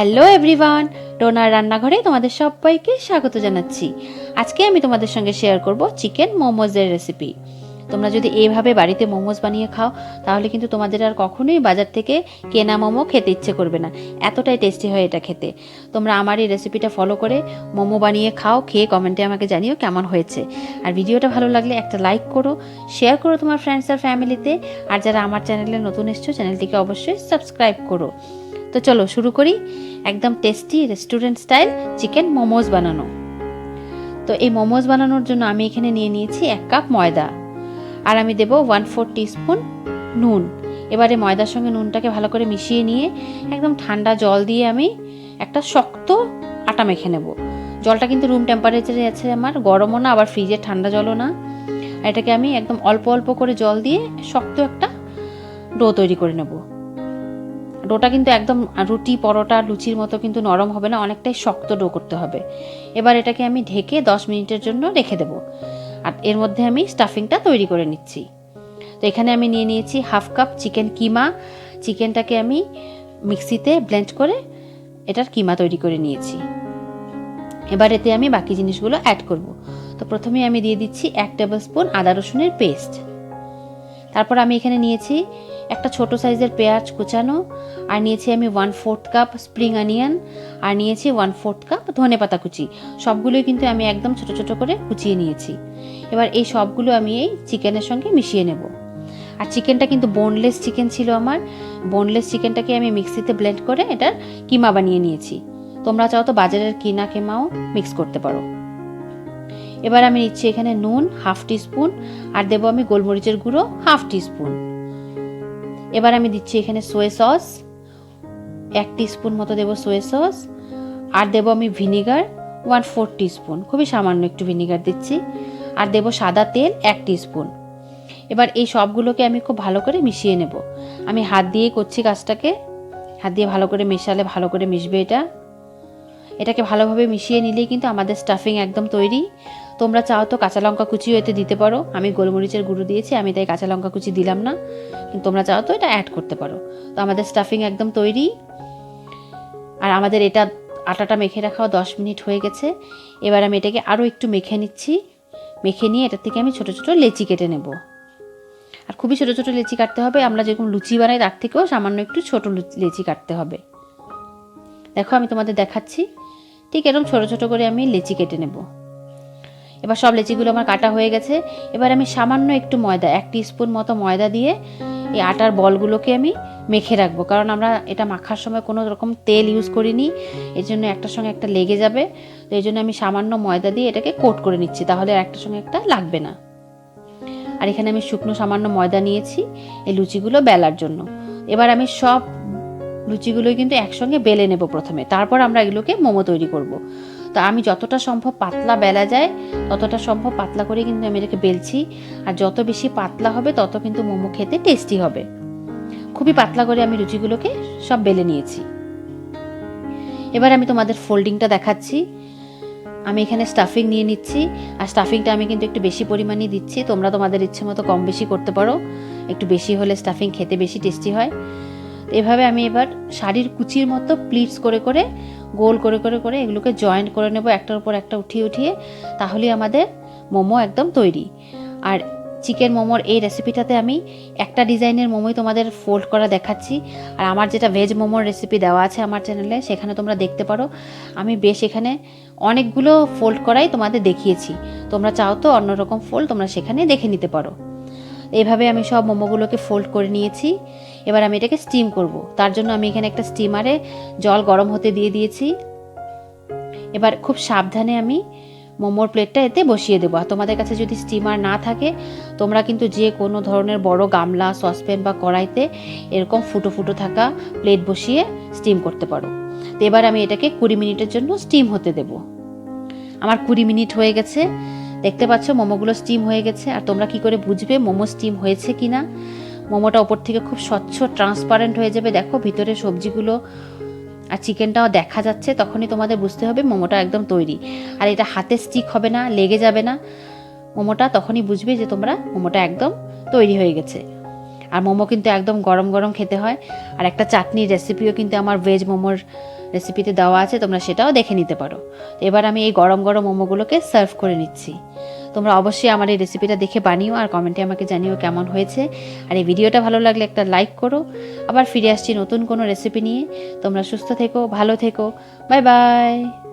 Hello everyone, donor রান্নাঘরে তোমাদের সবাইকে স্বাগত জানাচ্ছি। আজকে আমি তোমাদের সঙ্গে শেয়ার করব চিকেন মোমোজের রেসিপি। তোমরা যদি এইভাবে বাড়িতে মোমোজ বানিয়ে খাও তাহলে কিন্তু তোমাদের আর কখনোই বাজার থেকে কেনা মোমো খেতে ইচ্ছে করবে না, এতটাই টেস্টি হয় এটা খেতে। তোমরা আমার এই রেসিপিটা ফলো করে মোমো বানিয়ে খাও, খেয়ে কমেন্টে আমাকে জানিও কেমন হয়েছে। আর ভিডিওটা ভালো লাগলে একটা লাইক করো, শেয়ার করো তোমার ফ্রেন্ডস আর ফ্যামিলিতে। আর যারা আমার চ্যানেলে নতুন এসছো চ্যানেলটিকে অবশ্যই সাবস্ক্রাইব করো। তো চলো শুরু করি একদম tasty restaurant style chicken momos বানানো। তো এই মোমোজ বানানোর জন্য আমি এখানে নিয়ে নিয়েছি 1 কাপ ময়দা, আর আমি দেব 1/4 টিস্পুন নুন। এবারে ময়দার সঙ্গে নুনটাকে ভালো করে মিশিয়ে নিয়ে একদম ঠান্ডা জল দিয়ে আমি একটা শক্ত আটা মেখে নেব। জলটা কিন্তু রুম টেম্পারেচারে আছে আমার, গরমও না আবার ফ্রিজের ঠান্ডা জলও না। আর এটাকে আমি একদম অল্প অল্প করে জল দিয়ে শক্ত একটা ডো তৈরি করে নেব। ডোটা কিন্তু একদম রুটি পরোটা লুচির মতো কিন্তু নরম হবে না, অনেকটাই শক্ত ডো করতে হবে। এবার এটাকে আমি ঢেকে 10 মিনিটের জন্য রেখে দেব। আর এর মধ্যে আমি স্টাফিংটা তৈরি করে নিচ্ছি। তো এখানে আমি নিয়ে নিয়েছি 1/2 কাপ চিকেন কিমা। চিকেনটাকে আমি মিক্সিতে ব্লেন্ড করে এটার কিমা তৈরি করে নিয়েছি। এবার এতে আমি বাকি জিনিসগুলো অ্যাড করব। তো প্রথমে আমি দিয়ে দিচ্ছি 1 টেবিল স্পুন আদা রসুনের পেস্ট। তারপর আমি এখানে নিয়েছি একটা ছোট সাইজের পেঁয়াজ কুচানো, আর নিয়েছি আমি 1/4 কাপ স্প্রিং অনিয়ন, আর নিয়েছি 1/4 কাপ ধনেপাতা কুচি। সবগুলোই কিন্তু আমি একদম ছোট ছোট করে কুচিয়ে নিয়েছি। এবার এই সবগুলো আমি এই চিকেনের সঙ্গে মিশিয়ে নেব। আর চিকেনটা কিন্তু বোনলেস চিকেন ছিল আমার। বোনলেস চিকেনটাকে আমি মিক্সিতে ব্লেন্ড করে এটার কিমা বানিয়ে নিয়েছি। তোমরা চাও তো বাজারের কিনা কিমাও মিক্স করতে পারো। এবার আমি নিচ্ছি এখানে নুন 1/2 টিস্পুন, আর দেবো আমি গোলমরিচের গুঁড়ো 1/2 টিস্পুন। এবার আমি দিচ্ছি এখানে সোয়া সস 1 টিস্পুন মতো দেবো সোয়া সস, আর দেবো আমি ভিনিগার 1/4 টিস্পুন, খুবই সামান্য একটু ভিনিগার দিচ্ছি। আর দেবো সাদা তেল 1 টিস্পুন। এবার এই সবগুলোকে আমি খুব ভালো করে মিশিয়ে নেব। আমি হাত দিয়ে করছি কাজটাকে, হাত দিয়ে ভালো করে মেশালে ভালো করে মিশবে এটাকে ভালোভাবে মিশিয়ে নিলেই কিন্তু আমাদের স্টাফিং একদম তৈরি। তোমরা চাও তো কাঁচা লঙ্কা কুচিও এতে দিতে পারো, আমি গোলমরিচের গুঁড়ো দিয়েছি, আমি তাই কাঁচা লঙ্কা কুচি দিলাম না, কিন্তু তোমরা চাও তো এটা অ্যাড করতে পারো। তো আমাদের স্টাফিং একদম তৈরি। আর আমাদের এটা আটাটা মেখে রাখাও 10 মিনিট হয়ে গেছে। এবার আমি এটাকে আরও একটু মেখে নিচ্ছি। মেখে নিয়ে এটার থেকে আমি ছোটো ছোটো লেচি কেটে নেব। আর খুবই ছোটো ছোটো লেচি কাটতে হবে, আমরা যেরকম লুচি বানাই তার থেকেও সামান্য একটু ছোটো লেচি কাটতে হবে। দেখো আমি তোমাদের দেখাচ্ছি, ঠিক এরকম ছোটো ছোটো করে আমি লেচি কেটে নেব। এবার সব লেচিগুলো আমার কাটা হয়ে গেছে। এবার আমি সামান্য একটু ময়দা 1 টিস্পুন মতো ময়দা দিয়ে এই আটার বলগুলোকে আমি মেখে রাখবো, কারণ আমরা এটা মাখার সময় কোনো রকম তেল ইউজ করিনি, এর জন্য একটার সঙ্গে একটা লেগে যাবে। তো এই জন্য আমি সামান্য ময়দা দিয়ে এটাকে কোট করে নিচ্ছি, তাহলে একটার সঙ্গে একটা লাগবে না। আর এখানে আমি শুকনো সামান্য ময়দা নিয়েছি এই লুচিগুলো বেলার জন্য। এবার আমি সব লুচিগুলোই কিন্তু একসঙ্গে বেলে নেব প্রথমে, তারপর আমরা এগুলোকে মোমো তৈরি করব। তো আমি যতটা সম্ভব পাতলা বেলা যায় ততটা সম্ভব পাতলা করে কিন্তু আমি এটাকে বেলছি। আর যত বেশি পাতলা হবে তত কিন্তু মোমো খেতে টেস্টি হবে। খুবই পাতলা করে আমি লুচিগুলোকে সব বেলে নিয়েছি। এবার আমি তোমাদের ফোল্ডিংটা দেখাচ্ছি। আমি এখানে স্টাফিং নিয়ে নিচ্ছি, আর স্টাফিংটা আমি কিন্তু একটু বেশি পরিমাণে দিচ্ছি। তোমরা তোমাদের ইচ্ছে মতো কম বেশি করতে পারো, একটু বেশি হলে স্টাফিং খেতে বেশি টেস্টি হয়। এভাবে আমি এবার শাড়ির কুচির মতো প্লিটস করে করে গোল করে করে করে এগুলোকে জয়েন্ট করে নেব, একটার উপর একটা উঠিয়ে উঠিয়ে, তাহলেই আমাদের মোমো একদম তৈরি। আর চিকেন মোমোর এই রেসিপিটাতে আমি একটা ডিজাইনের মোমোই তোমাদের ফোল্ড করা দেখাচ্ছি। আর আমার যেটা ভেজ মোমোর রেসিপি দেওয়া আছে আমার চ্যানেলে, সেখানে তোমরা দেখতে পারো আমি বেশ এখানে অনেকগুলো ফোল্ড করাই তোমাদের দেখিয়েছি। তোমরা চাও তো অন্যরকম ফোল্ড তোমরা সেখানে দেখে নিতে পারো। এইভাবে আমি সব মোমোগুলোকে ফোল্ড করে নিয়েছি। এবার আমি এটাকে স্টিম করব। তার জন্য আমি এখানে একটা স্টিমারে জল গরম হতে দিয়ে দিয়েছি। এবার খুব সাবধানে আমি মোমোর প্লেটটা এতে বসিয়ে দেবো। আর তোমাদের কাছে যদি স্টিমার না থাকে তোমরা কিন্তু যে কোনো ধরনের বড় গামলা সসপ্যান বা কড়াইতে এরকম ফুটো ফুটো থাকা প্লেট বসিয়ে স্টিম করতে পারো। তো এবার আমি এটাকে 20 মিনিটের জন্য স্টিম হতে দেব। আমার 20 মিনিট হয়ে গেছে, দেখতে পাচ্ছ মোমোগুলো স্টিম হয়ে গেছে। আর তোমরা কি করে বুঝবে মোমো স্টিম হয়েছে কিনা? মোমোটা ওপর থেকে খুব স্বচ্ছ ট্রান্সপারেন্ট হয়ে যাবে, দেখো ভিতরে সবজিগুলো আর চিকেনটাও দেখা যাচ্ছে, তখনই তোমাদের বুঝতে হবে মোমোটা একদম তৈরি। আর এটা হাতে স্টিক হবে না, লেগে যাবে না মোমোটা, তখনই বুঝবে যে তোমরা মোমোটা একদম তৈরি হয়ে গেছে। আর মোমো কিন্তু একদম গরম গরম খেতে হয়। আর একটা চাটনির রেসিপিও কিন্তু আমার ভেজ মোমোর রেসিপিতে দেওয়া আছে, তোমরা সেটাও দেখে নিতে পারো। এবার আমি এই গরম গরম মোমোগুলোকে সার্ভ করে নিচ্ছি। তোমরা অবশ্যই আমার এই রেসিপিটা দেখে বানিও আর কমেন্টে আমাকে জানিও কেমন হয়েছে। আর এই ভিডিওটা ভালো লাগলে একটা লাইক করো। আবার ফিরে আসছি নতুন কোনো রেসিপি নিয়ে। তোমরা সুস্থ থেকো, ভালো থেকো। Bye bye.